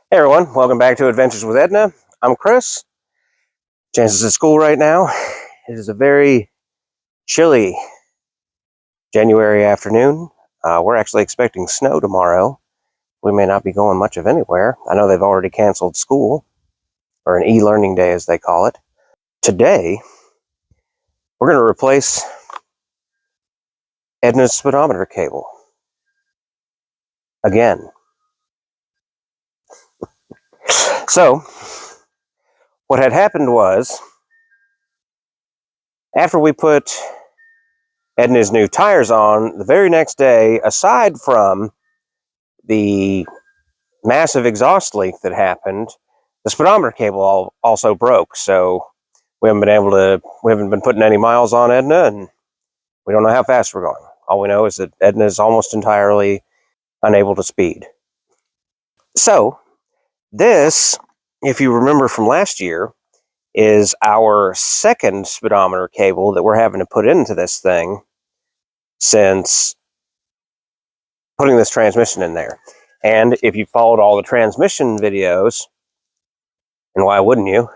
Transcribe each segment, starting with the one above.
Hey everyone, welcome back to Adventures with Edna. I'm Chris. Chances at school right now. It is a very chilly January afternoon. We're actually expecting snow tomorrow. We may not be going much of anywhere. I know they've already canceled school, or an e-learning day as they call it. Today, we're going to replace Edna's speedometer cable. Again. So, what had happened was, after we put Edna's new tires on, the very next day, aside from the massive exhaust leak that happened, the speedometer cable also broke. So we haven't been putting any miles on Edna, and we don't know how fast we're going. All we know is that Edna is almost entirely unable to speed. So this, if you remember from last year, is our second speedometer cable that we're having to put into this thing since putting this transmission in there. And if you followed all the transmission videos, and why wouldn't you?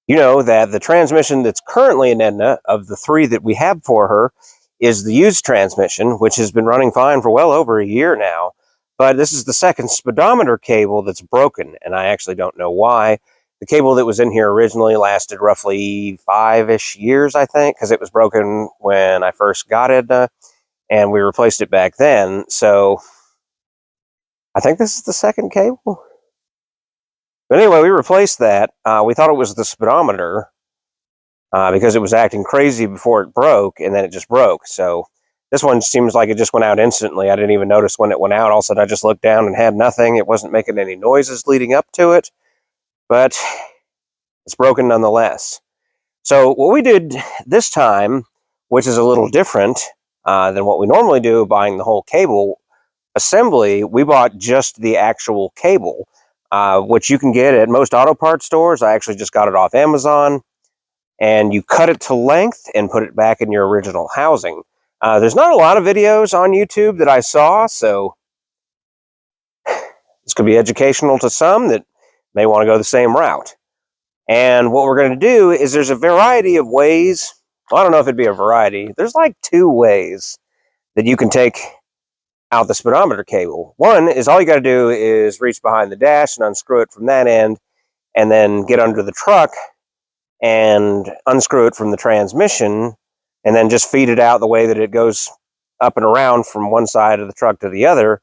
You know that the transmission that's currently in Edna, of the three that we have for her, is the used transmission, which has been running fine for well over a year now. But this is the second speedometer cable that's broken, and I actually don't know why. The cable that was in here originally lasted roughly 5-ish years, I think, because it was broken when I first got Edna, and we replaced it back then. So I think this is the second cable. But anyway, we replaced that. We thought it was the speedometer because it was acting crazy before it broke, and then it just broke. So this one seems like it just went out instantly. I didn't even notice when it went out. All of a sudden, I just looked down and had nothing. It wasn't making any noises leading up to it, but it's broken nonetheless. So what we did this time, which is a little different than what we normally do, buying the whole cable assembly, we bought just the actual cable, which you can get at most auto parts stores. I actually just got it off Amazon. And you cut it to length and put it back in your original housing. There's not a lot of videos on YouTube that I saw, so this could be educational to some that may want to go the same route. And what we're going to do is there's a variety of ways. Well, I don't know if it'd be a variety. There's like 2 ways that you can take out the speedometer cable. One is all you got to do is reach behind the dash and unscrew it from that end, and then get under the truck and unscrew it from the transmission, and then just feed it out the way that it goes up and around from one side of the truck to the other,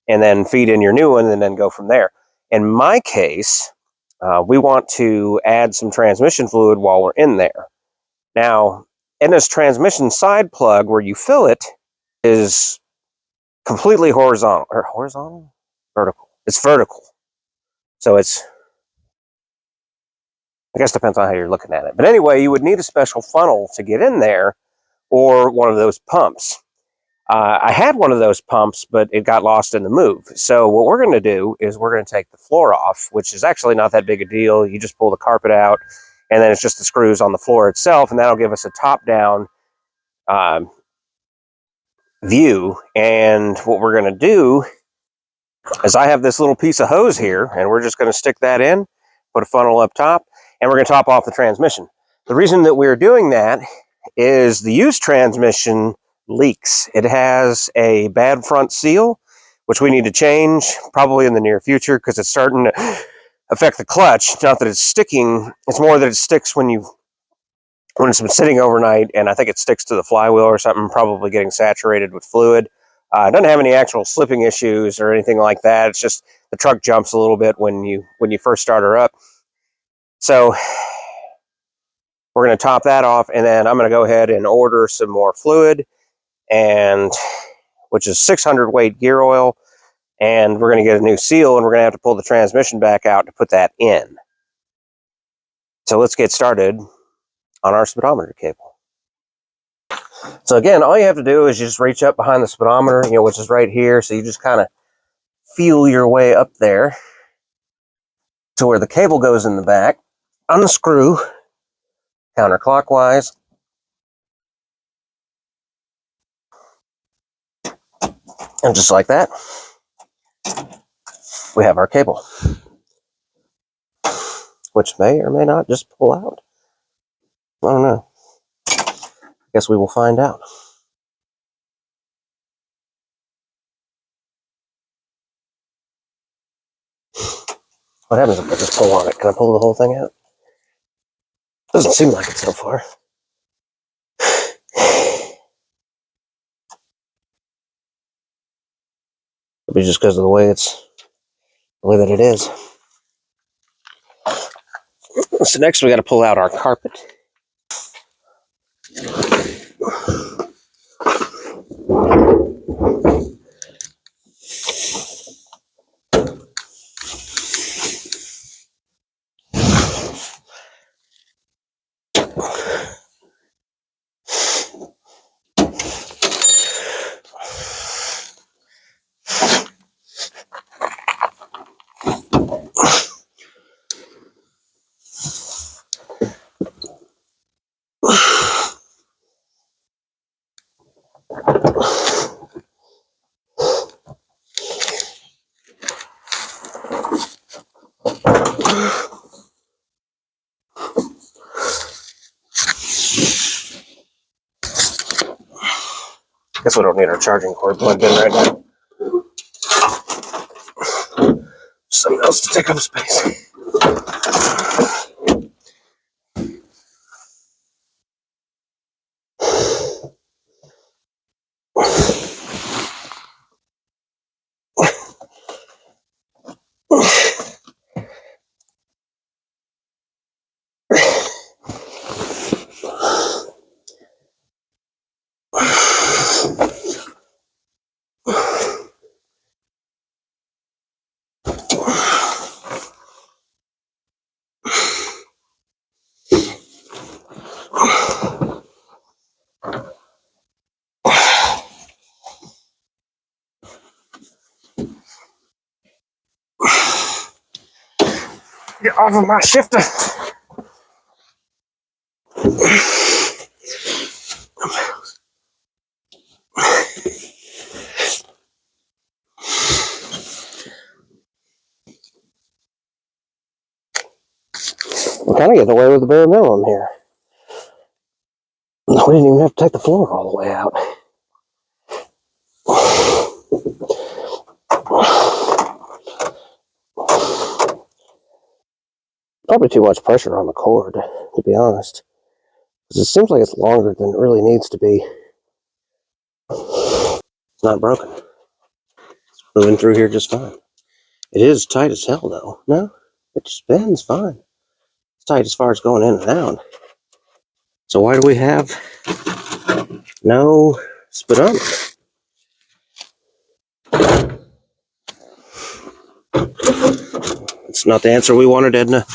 and then feed in your new one, and then go from there. In my case, we want to add some transmission fluid while we're in there. Now, in this transmission side plug where you fill it is completely horizontal. Or horizontal? Vertical. It's vertical. So it's, I guess, depends on how you're looking at it. But anyway, you would need a special funnel to get in there, or one of those pumps. I had one of those pumps, but it got lost in the move. So what we're going to do is we're going to take the floor off, which is actually not that big a deal. You just pull the carpet out, and then it's just the screws on the floor itself, and that'll give us a top-down view. And what we're going to do is I have this little piece of hose here, and we're just going to stick that in, put a funnel up top, and we're going to top off the transmission. The reason that we're doing that is the used transmission leaks. It has a bad front seal, which we need to change probably in the near future because it's starting to affect the clutch. Not that it's sticking, it's more that it sticks when it's been sitting overnight, and I think it sticks to the flywheel or something, probably getting saturated with fluid. It doesn't have any actual slipping issues or anything like that. It's just the truck jumps a little bit when you first start her up. So we're going to top that off, and then I'm going to go ahead and order some more fluid, and which is 600 weight gear oil, and we're going to get a new seal, and we're going to have to pull the transmission back out to put that in. So let's get started on our speedometer cable. So again, all you have to do is just reach up behind the speedometer, which is right here. So you just kind of feel your way up there to where the cable goes in the back. Unscrew counterclockwise. And just like that. we have our cable, which may or may not just pull out. I don't know. Guess we will find out. What happens if I just pull on it? Can I pull the whole thing out? Doesn't seem like it so far. Maybe just because of the way that it is. So next we got to pull out our carpet. Guess we don't need our charging cord plugged in right now. Something else to take up space. Get off of my shifter. We're kind of getting away with the bare minimum here. We didn't even have to take the floor all the way out. Probably too much pressure on the cord, to be honest. Because it seems like it's longer than it really needs to be. It's not broken. It's moving through here just fine. It is tight as hell, though. No, it just bends fine. It's tight as far as going in and out. So why do we have no speedometer? It's not the answer we wanted, Edna.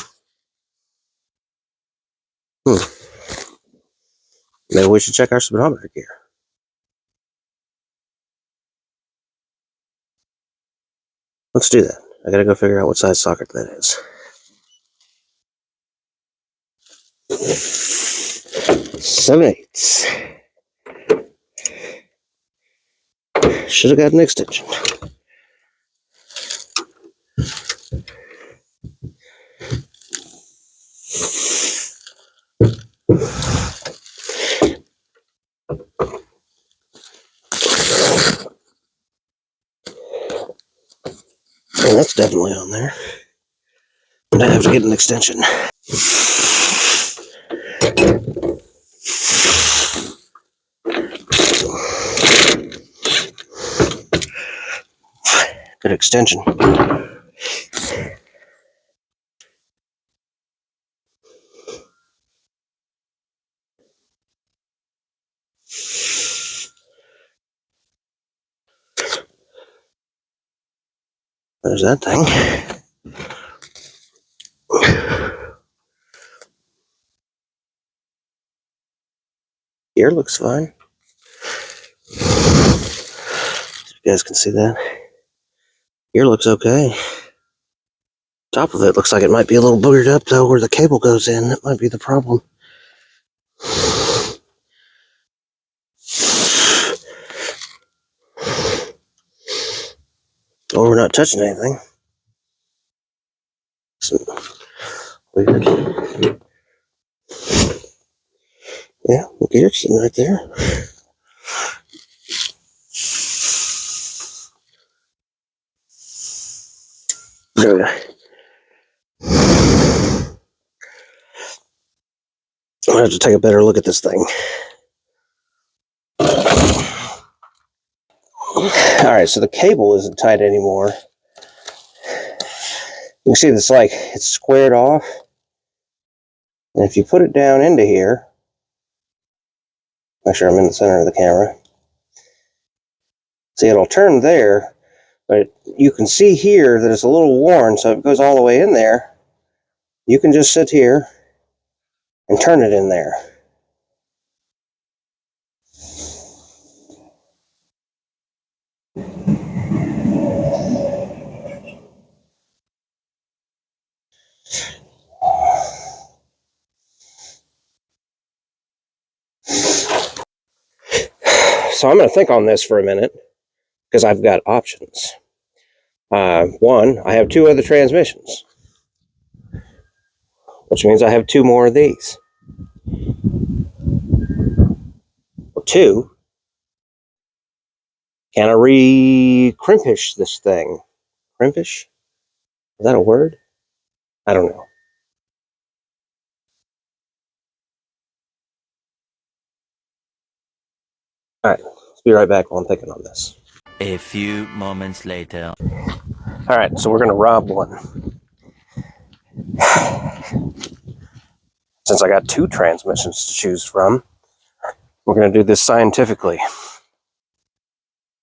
Maybe we should check our speedometer gear. Let's do that. I gotta go figure out what size socket that is. 7/8. Should have got an extension. And that's definitely on there. And I have to get an extension. Good extension. There's that thing. Gear looks fine. You guys can see that. Gear looks okay. Top of it looks like it might be a little boogered up, though, where the cable goes in. That might be the problem. Oh, we're not touching anything. Weird. Yeah, the gear's sitting right there. I'm gonna have to take a better look at this thing. Alright, so the cable isn't tight anymore. You can see this, like, it's squared off. And if you put it down into here, make sure I'm in the center of the camera. See, it'll turn there, but you can see here that it's a little worn, so if it goes all the way in there, you can just sit here and turn it in there. So I'm going to think on this for a minute, because I've got options. One, I have 2 other transmissions, which means I have 2 more of these. Or 2, can I re-crimpish this thing? Crimpish? Is that a word? I don't know. Alright, let's be right back while I'm thinking on this. A few moments later. Alright, so we're going to rob one. Since I got 2 transmissions to choose from, we're going to do this scientifically.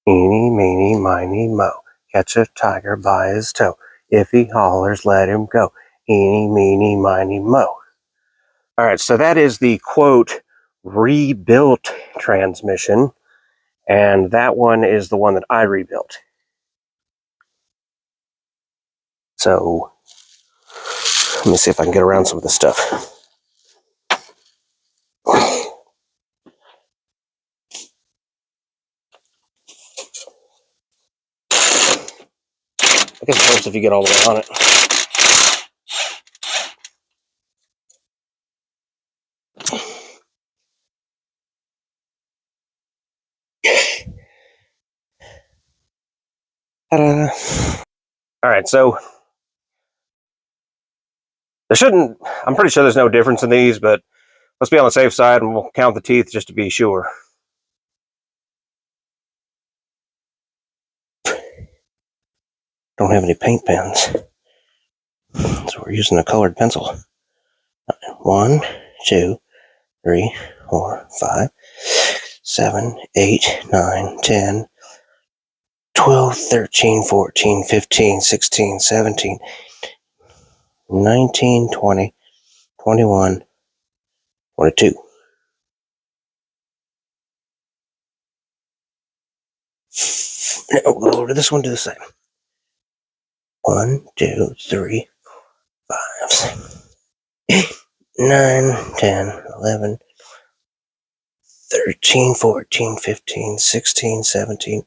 Eeny, meeny, miny, mo. Catch a tiger by his toe. If he hollers, let him go. Eeny, meeny, miny, mo. Alright, so that is the, quote, rebuilt transmission. And that one is the one that I rebuilt. So, let me see if I can get around some of this stuff. I guess it helps if you get all the way on it. Ta-da! Alright, so I'm pretty sure there's no difference in these, but let's be on the safe side and we'll count the teeth just to be sure. Don't have any paint pens, so we're using a colored pencil. 1, 2, 3, 4, 5, 7, 8, 9, 10, 12, 13, 14, 15, 16, 17, 19, 20, 21, 22. Now we'll go over to this one, do the same. 1, 2, 3, 5, 6, 8, 9, 10, 11, 13, 14, 15, 16, 17,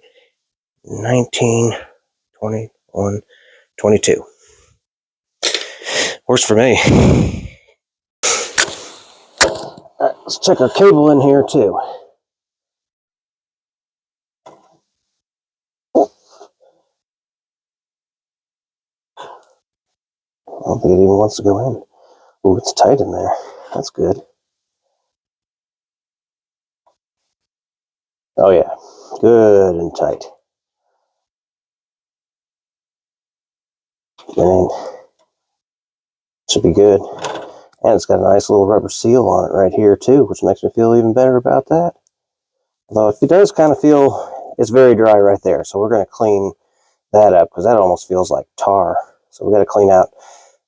19, 21, 22. Works for me. Alright, let's check our cable in here too. I don't think it even wants to go in. Ooh, it's tight in there. That's good. Oh yeah, good and tight. And should be good. And it's got a nice little rubber seal on it right here too, which makes me feel even better about that. Although it does kind of feel, it's very dry right there. So we're going to clean that up because that almost feels like tar. So we got to clean out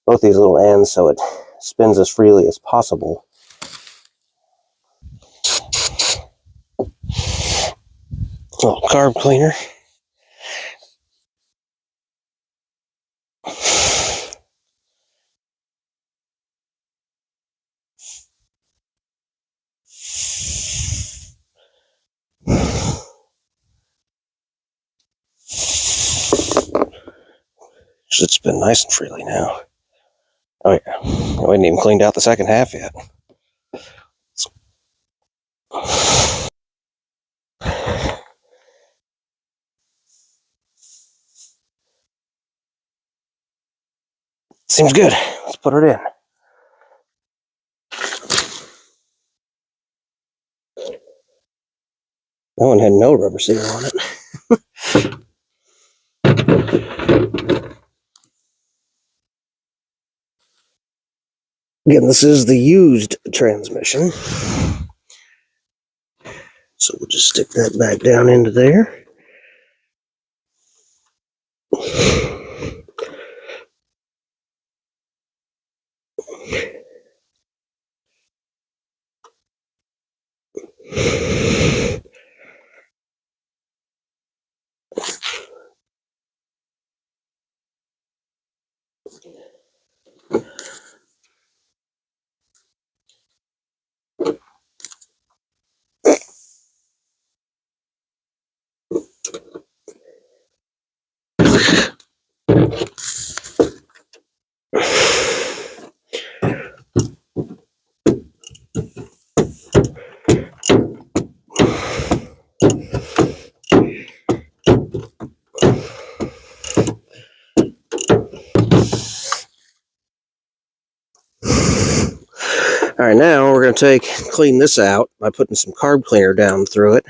both these little ends so it spins as freely as possible. A little carb cleaner. Should spin nice and freely now. Oh yeah, we hadn't even cleaned out the second half yet. Seems good. Let's put it in. That one had no rubber seal on it. Again, this is the used transmission. So we'll just stick that back down into there. All right, now we're going to clean this out by putting some carb cleaner down through it.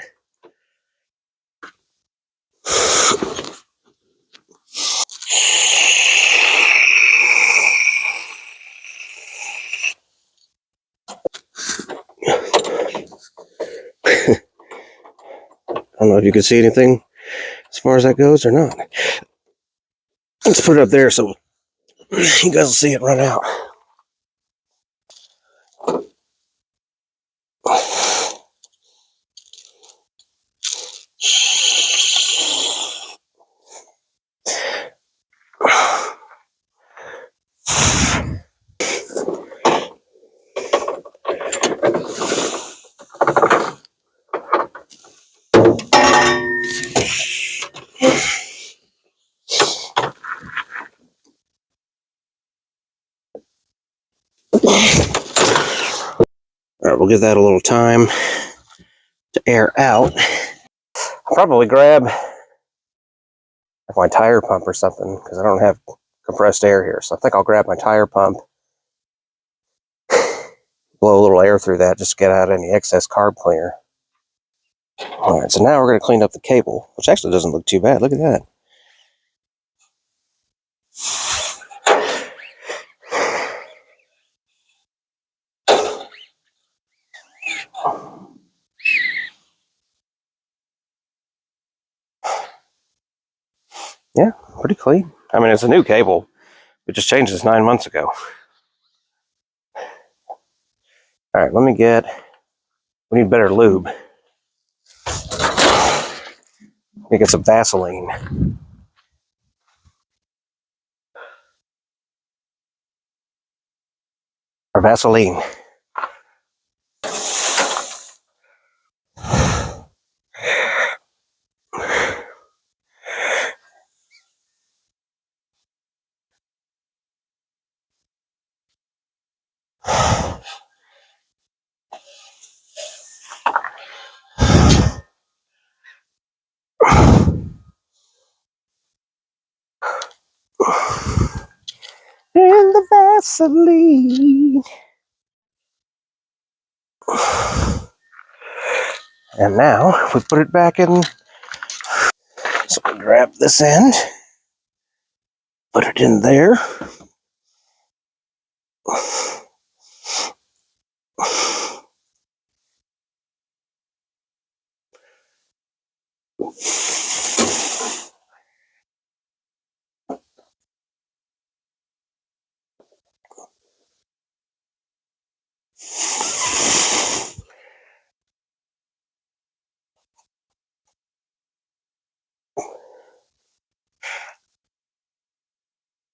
I don't know if you can see anything as far as that goes or not. Let's put it up there so you guys will see it run out. All right, we'll give that a little time to air out. I'll probably grab my tire pump or something because I don't have compressed air here. So I think I'll grab my tire pump, blow a little air through that just to get out any excess carb cleaner. All right, so now we're going to clean up the cable, which actually doesn't look too bad. Look at that. Yeah, pretty clean. I mean, it's a new cable. We just changed this 9 months ago. All right, we need better lube. Let me get some Vaseline. Or Vaseline. And the Vaseline. And now we put it back in. So we grab this end, put it in there.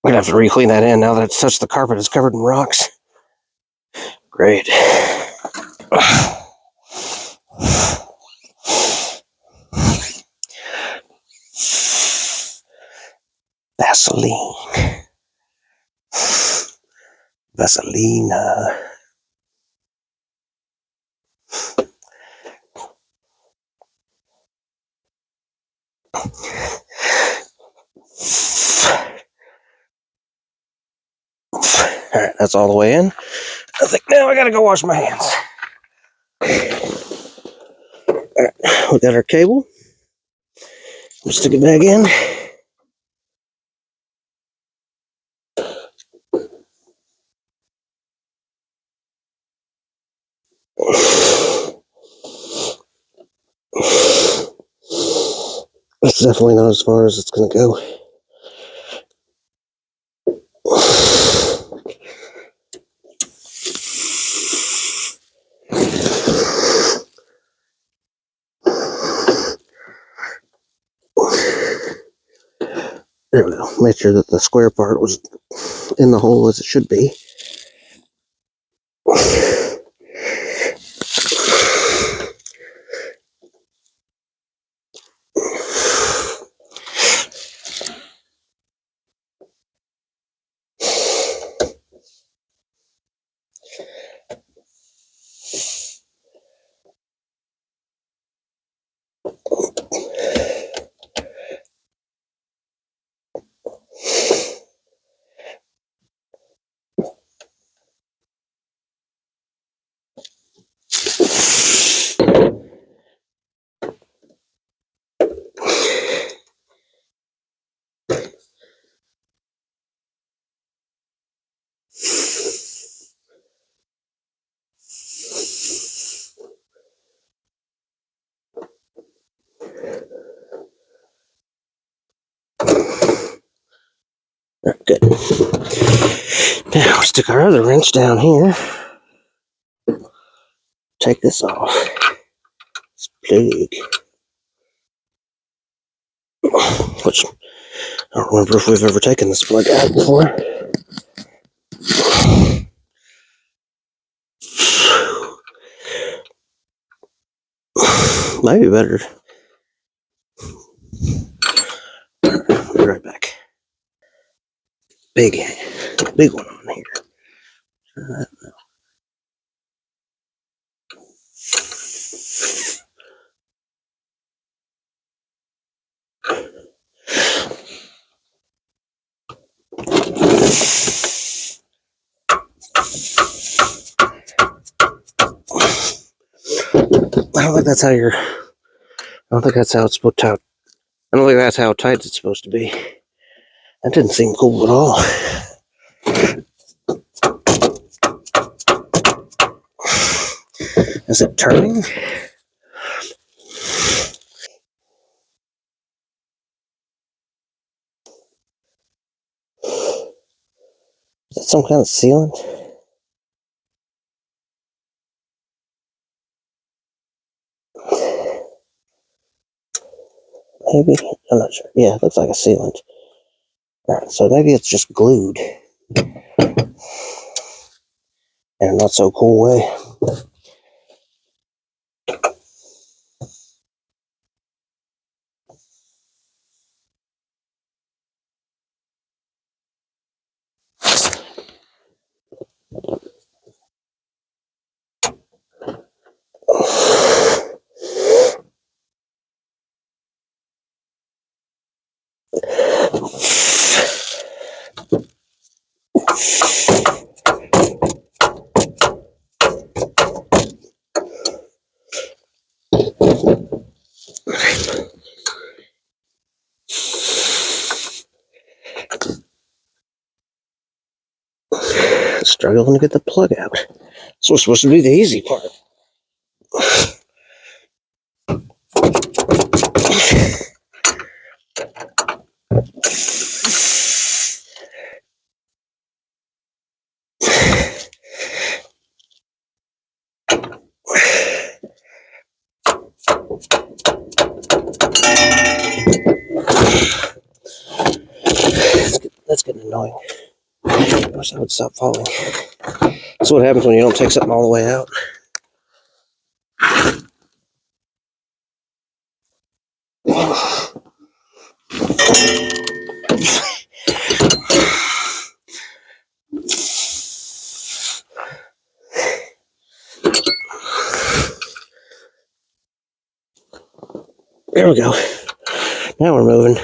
We're gonna have to re-clean that in now that it's touched the carpet. It's covered in rocks. Great. Vaseline. Vaselina. Alright, that's all the way in. I think now I gotta go wash my hands. Alright, we got our cable. We'll stick it back in. That's definitely not as far as it's gonna go. There we go. Make sure that the square part was in the hole as it should be. Good. Now we'll stick our other wrench down here. Take this off. This plug. Which I don't remember if we've ever taken this plug out before. Might be better. Be right back. Big one on here. I don't think that's how you're. I don't think that's how it's supposed to. I don't think that's how tight it's supposed to be. That didn't seem cool at all. Is it turning? Is that some kind of sealant? Maybe? I'm not sure. Yeah, it looks like a sealant. Alright, so maybe it's just glued. In a not so cool way. Struggling to get the plug out. This was supposed to be the easy part. That's getting annoying. I wish I would stop falling. That's what happens when you don't take something all the way out. There we go. Now we're moving.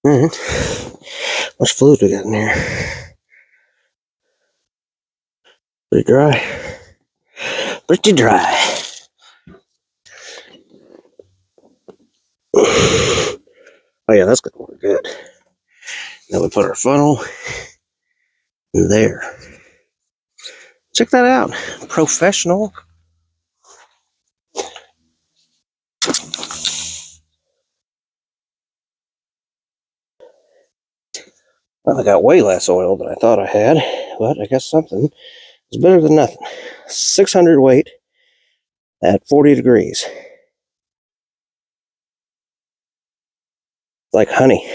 How much fluid we got in here? Pretty dry. Pretty dry. Oh yeah, that's gonna work good. Now we put our funnel in there. Check that out. Professional. Well, I got way less oil than I thought I had, but I guess something is better than nothing. 600 weight at 40 degrees. Like honey.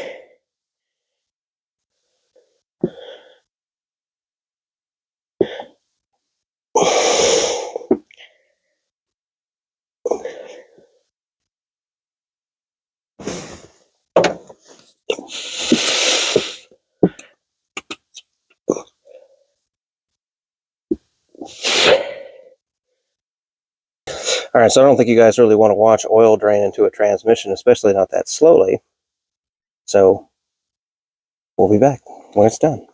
All right, so I don't think you guys really want to watch oil drain into a transmission, especially not that slowly. So we'll be back when it's done.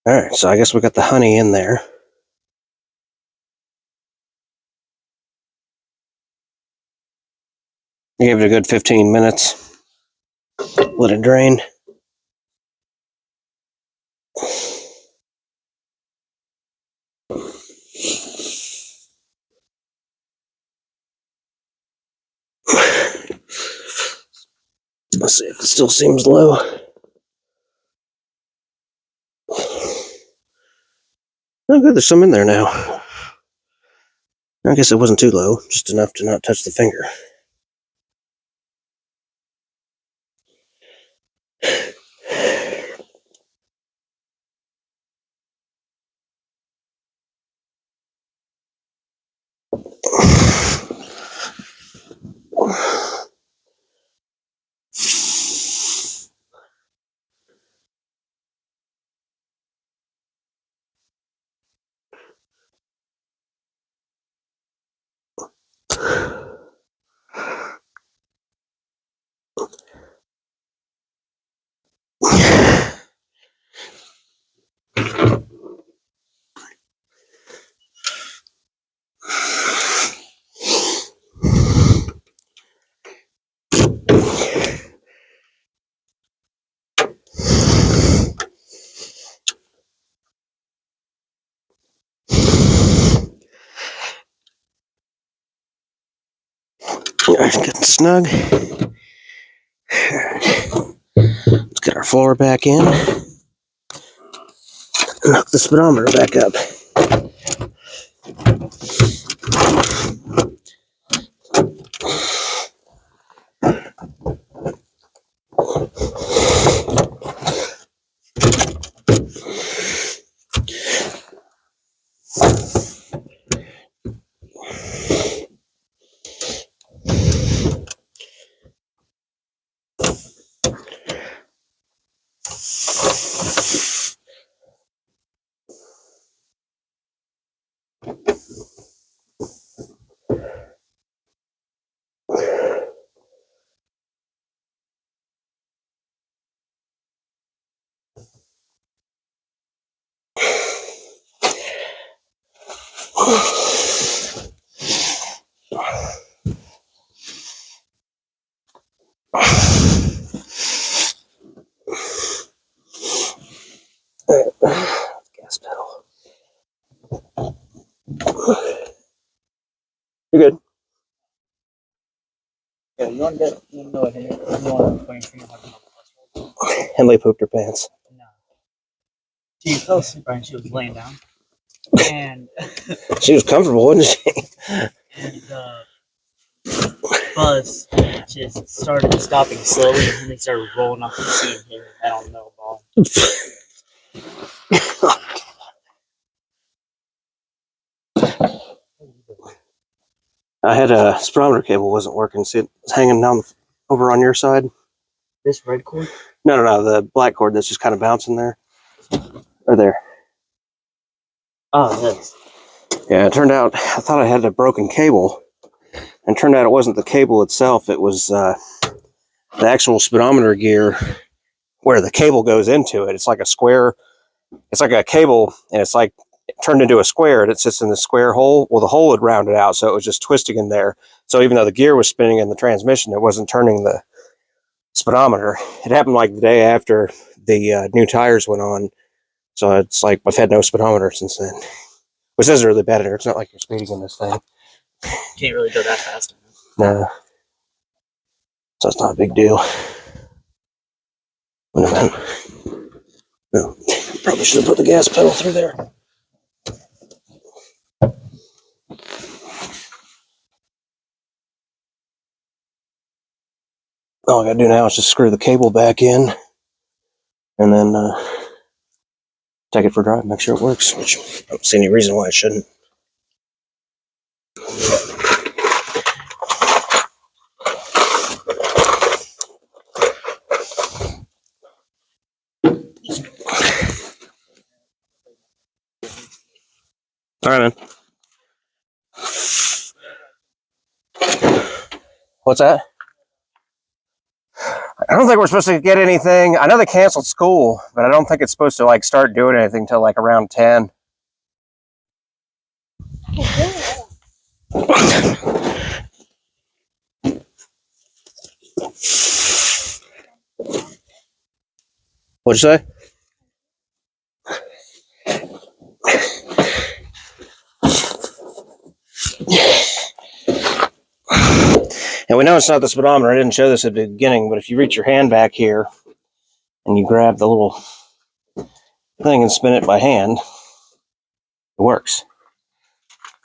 All right, so I guess we got the honey in there. I gave it a good 15 minutes. Let it drain. Let's see if it still seems low. Oh, good, there's some in there now. I guess it wasn't too low, just enough to not touch the finger. All right, getting snug. Let's get our floor back in. And hook the speedometer back up. Gas pedal. You're good. Yeah, you want to go ahead. You want to Henley pooped her pants. No. She fell asleep and she was laying down. And she was comfortable, wasn't she? And bus just started stopping slowly, and then they started rolling off the seat and hitting her head on the metal ball. I had a speedometer cable wasn't working. See, it was hanging down over on your side. This red cord? No, the black cord that's just kind of bouncing there. Or there. Oh, this. Yeah, it turned out, I thought I had a broken cable. And it turned out it wasn't the cable itself. It was the actual speedometer gear where the cable goes into it. It's like a square. It's like a cable, and it's like turned into a square, and it sits in the square hole. Well, the hole had rounded out, so it was just twisting in there. So even though the gear was spinning in the transmission, it wasn't turning the speedometer. It happened like the day after the new tires went on. So it's like I've had no speedometer since then. Which isn't really better. It's not like you're speeding in this thing. Can't really go that fast. No. So it's not a big deal. Wait a minute. No, probably should have put the gas pedal through there. All I gotta do now is just screw the cable back in and then take it for a drive, make sure it works, which I don't see any reason why it shouldn't. All right, man. What's that? I don't think we're supposed to get anything. I know they canceled school, but I don't think it's supposed to like start doing anything till like around 10. What'd you say? And we know it's not the speedometer. I didn't show this at the beginning, but if you reach your hand back here and you grab the little thing and spin it by hand, it works.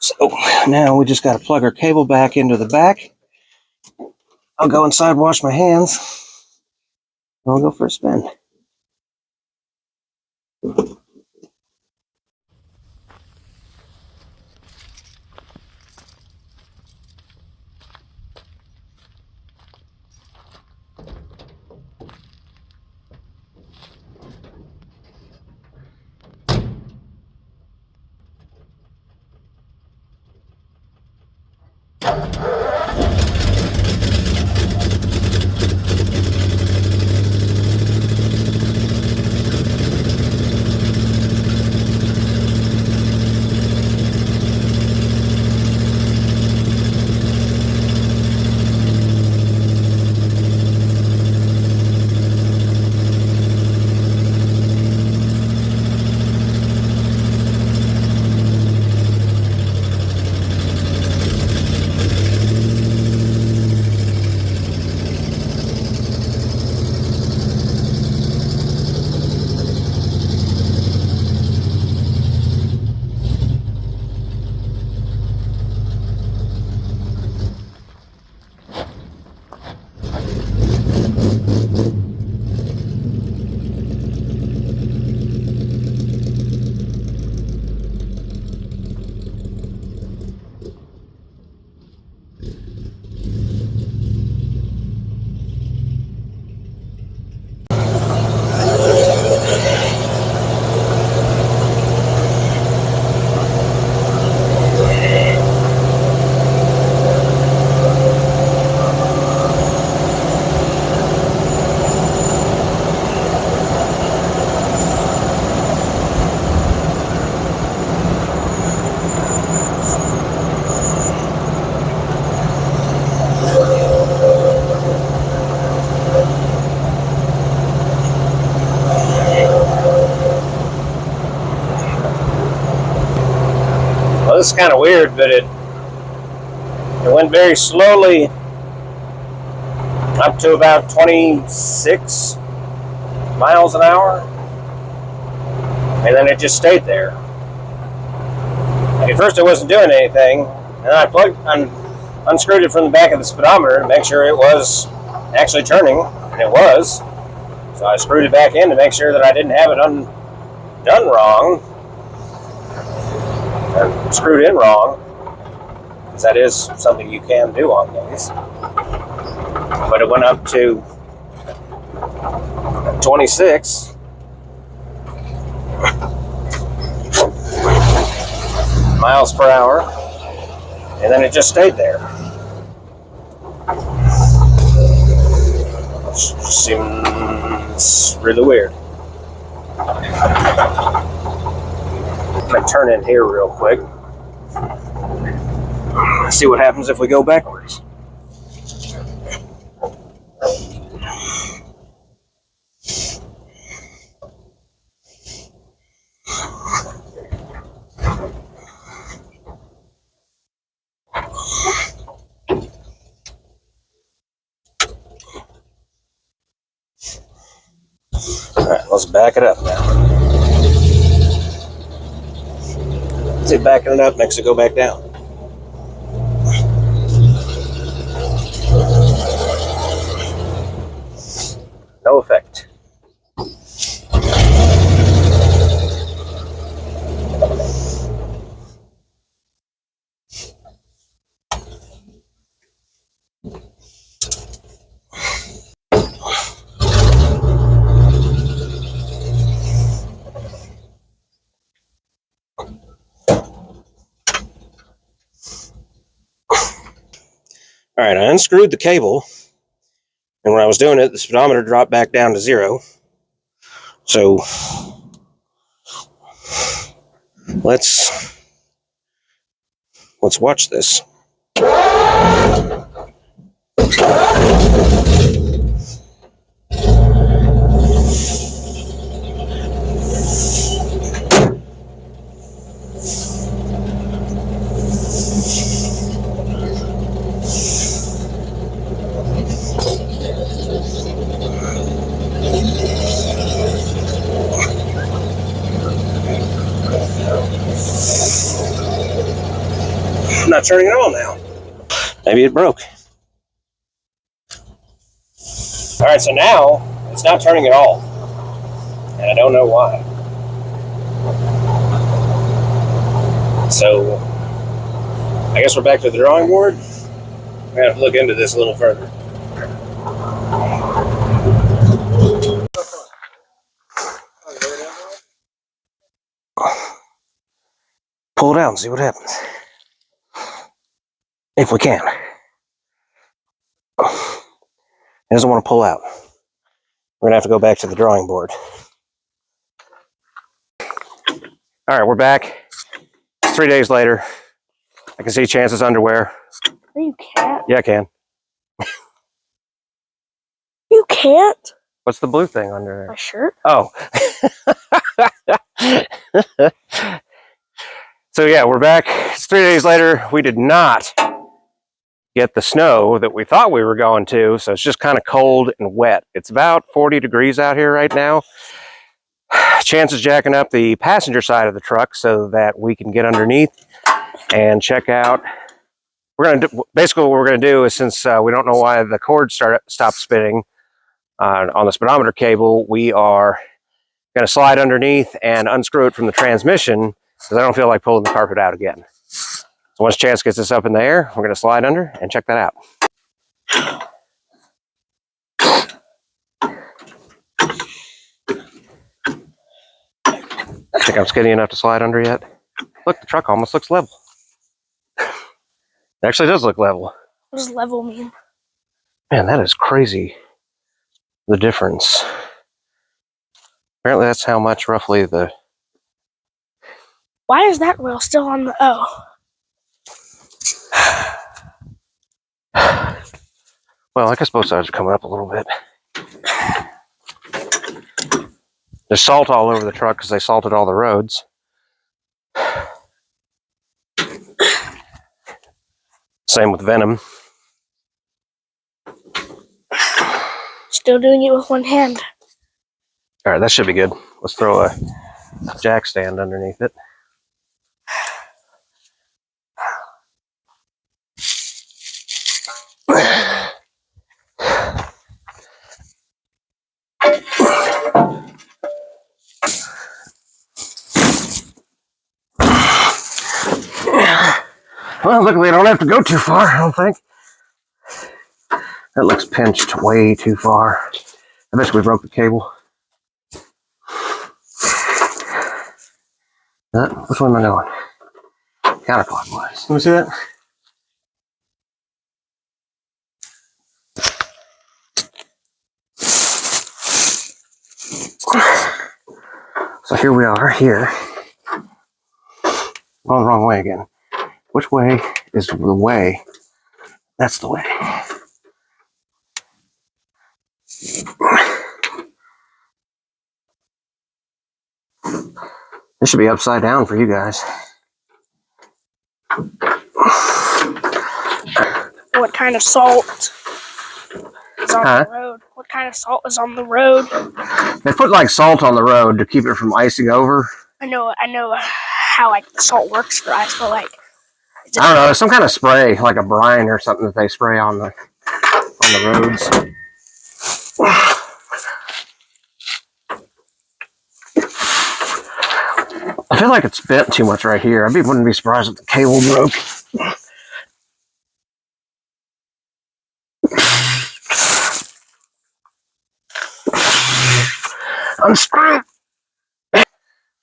So now we just got to plug our cable back into the back. I'll go inside, wash my hands, and I'll go for a spin. Well, this is kind of weird, but it went very slowly up to about 26 miles an hour. and then it just stayed there. And at first it wasn't doing anything, and I unscrewed it from the back of the speedometer to make sure it was actually turning, and it was. So I screwed it back in to make sure that I didn't have it done wrong, or screwed in wrong, because that is something you can do on these. But it went up to 26 miles per hour, and then it just stayed there. Seems really weird. I'm gonna turn in here real quick. See what happens if we go backwards. Alright, let's back it up now. See, backing it up makes it go back down. No effect. All right, I unscrewed the cable, and when I was doing it, the speedometer dropped back down to 0. So let's watch this. I'm not turning it on now. Maybe it broke. All right, so now it's not turning at all, and I don't know why. So I guess we're back to the drawing board. We're gonna have to look into this a little further. Pull it out and see what happens. If we can. It doesn't want to pull out. We're gonna have to go back to the drawing board. All right, we're back. 3 days later. I can see Chance's underwear. You can't. Yeah, I can. You can't? What's the blue thing under there? My shirt? Oh. So yeah, we're back. It's 3 days later. We did not get the snow that we thought we were going to, so it's just kind of cold and wet. It's about 40 degrees out here right now. Chance is jacking up the passenger side of the truck so that we can get underneath and check out. Basically what we're gonna do is, since we don't know why the cord stopped spinning on the speedometer cable, we are gonna slide underneath and unscrew it from the transmission, because I don't feel like pulling the carpet out again. So once Chance gets this up in the air, we're gonna slide under and check that out. Think I'm skinny enough to slide under yet? Look, the truck almost looks level. It actually does look level. What does level mean? Man, that is crazy. The difference. Apparently that's how much roughly the... Why is that wheel still on the O? Well, I guess both sides are coming up a little bit. There's salt all over the truck because they salted all the roads. Same with Venom. Still doing it with one hand. All right, that should be good. Let's throw a jack stand underneath it. Well, luckily I don't have to go too far, I don't think. That looks pinched way too far. I bet we broke the cable. Which way am I going? Counterclockwise. Let me see that. So here we are, here. Going the wrong way again. Which way is the way? That's the way. This should be upside down for you guys. What kind of salt is on the road? What kind of salt is on the road? They put like salt on the road to keep it from icing over. I know how like the salt works for ice, but like I don't know, there's some kind of spray, like a brine or something that they spray on the roads. I feel like it's bent too much right here. I wouldn't be surprised if the cable broke. Unscrew! The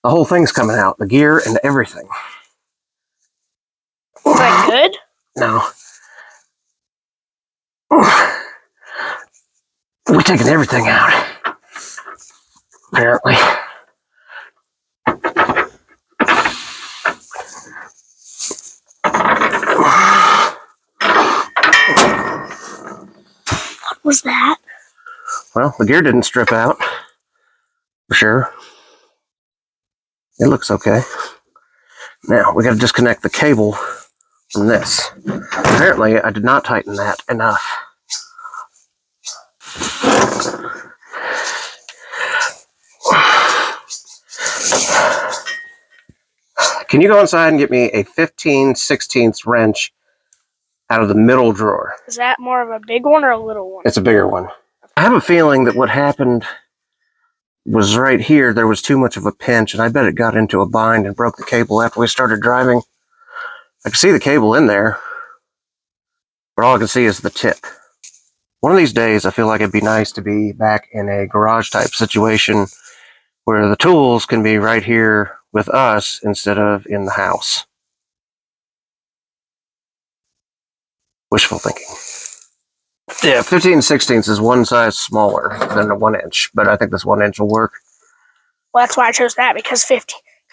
whole thing's coming out, the gear and everything. Is that good? No. We're taking everything out. Apparently. What was that? Well, the gear didn't strip out. For sure. It looks okay. Now, we got to disconnect the cable from this. Apparently, I did not tighten that enough. Can you go inside and get me a 15/16 wrench out of the middle drawer? Is that more of a big one or a little one? It's a bigger one. I have a feeling that what happened was right here, there was too much of a pinch, and I bet it got into a bind and broke the cable after we started driving. I can see the cable in there, but all I can see is the tip. One of these days, I feel like it'd be nice to be back in a garage-type situation where the tools can be right here with us instead of in the house. Wishful thinking. Yeah, 15/16 is one size smaller than a 1 inch, but I think this 1 inch will work. Well, that's why I chose that, because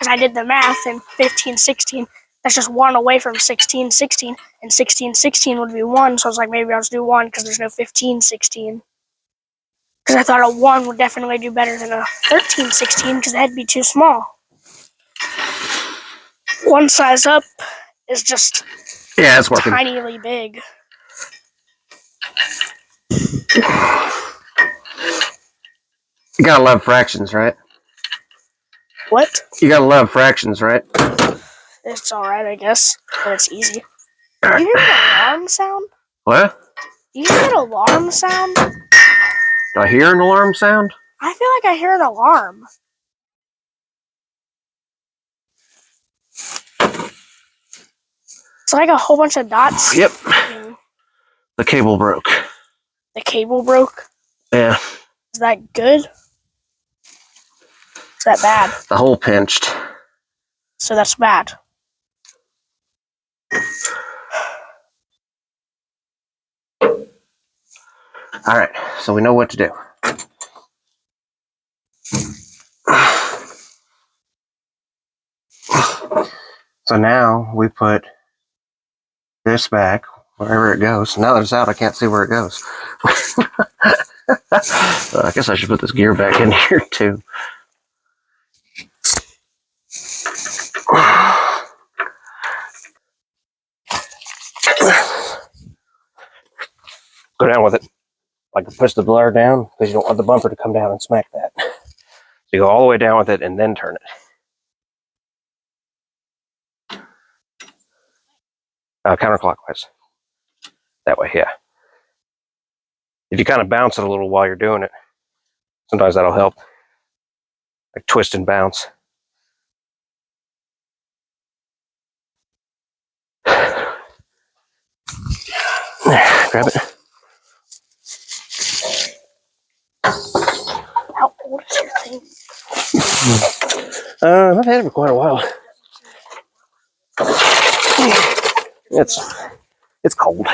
I did the math, and 15/16, that's just one away from 16/16, and 16/16 would be one, so I was like, maybe I'll just do one, because there's no 15/16. Because I thought a 1 would definitely do better than a 13/16, because that'd be too small. One size up is just it's working. tinily big. You gotta love fractions, right? What? You gotta love fractions, right? It's alright, I guess, but it's easy. You hear an alarm sound? What? You hear an alarm sound? Do I hear an alarm sound? I feel like I hear an alarm. It's like a whole bunch of dots. Yep. The cable broke. The cable broke? Yeah. Is that good? Is that bad? The hole pinched. So that's bad. Alright, so we know what to do. So now we put this back wherever it goes. Now that it's out, I can't see where it goes. I guess I should put this gear back in here too. Go down with it. Like push the blur down because you don't want the bumper to come down and smack that. So you go all the way down with it and then turn it. Counterclockwise. That way, yeah. If you kind of bounce it a little while you're doing it, sometimes that'll help. Like twist and bounce. Grab it. How old is your thing? I've had it for quite a while. It's cold.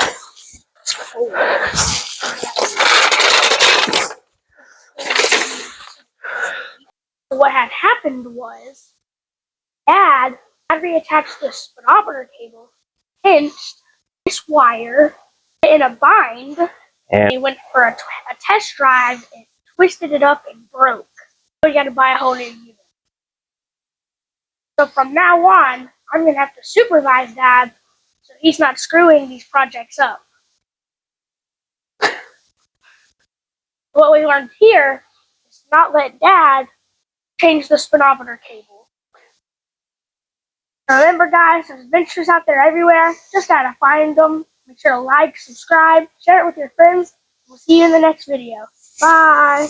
What had happened was Dad had reattached the speedometer cable, pinched this wire in a bind, And he went for a test drive and twisted it up and broke. So he had to buy a whole new unit. So from now on, I'm going to have to supervise Dad so he's not screwing these projects up. What we learned here is to not let Dad change the speedometer cable. Remember, guys, there's adventures out there everywhere. Just gotta find them. Make sure to like, subscribe, share it with your friends. We'll see you in the next video. Bye.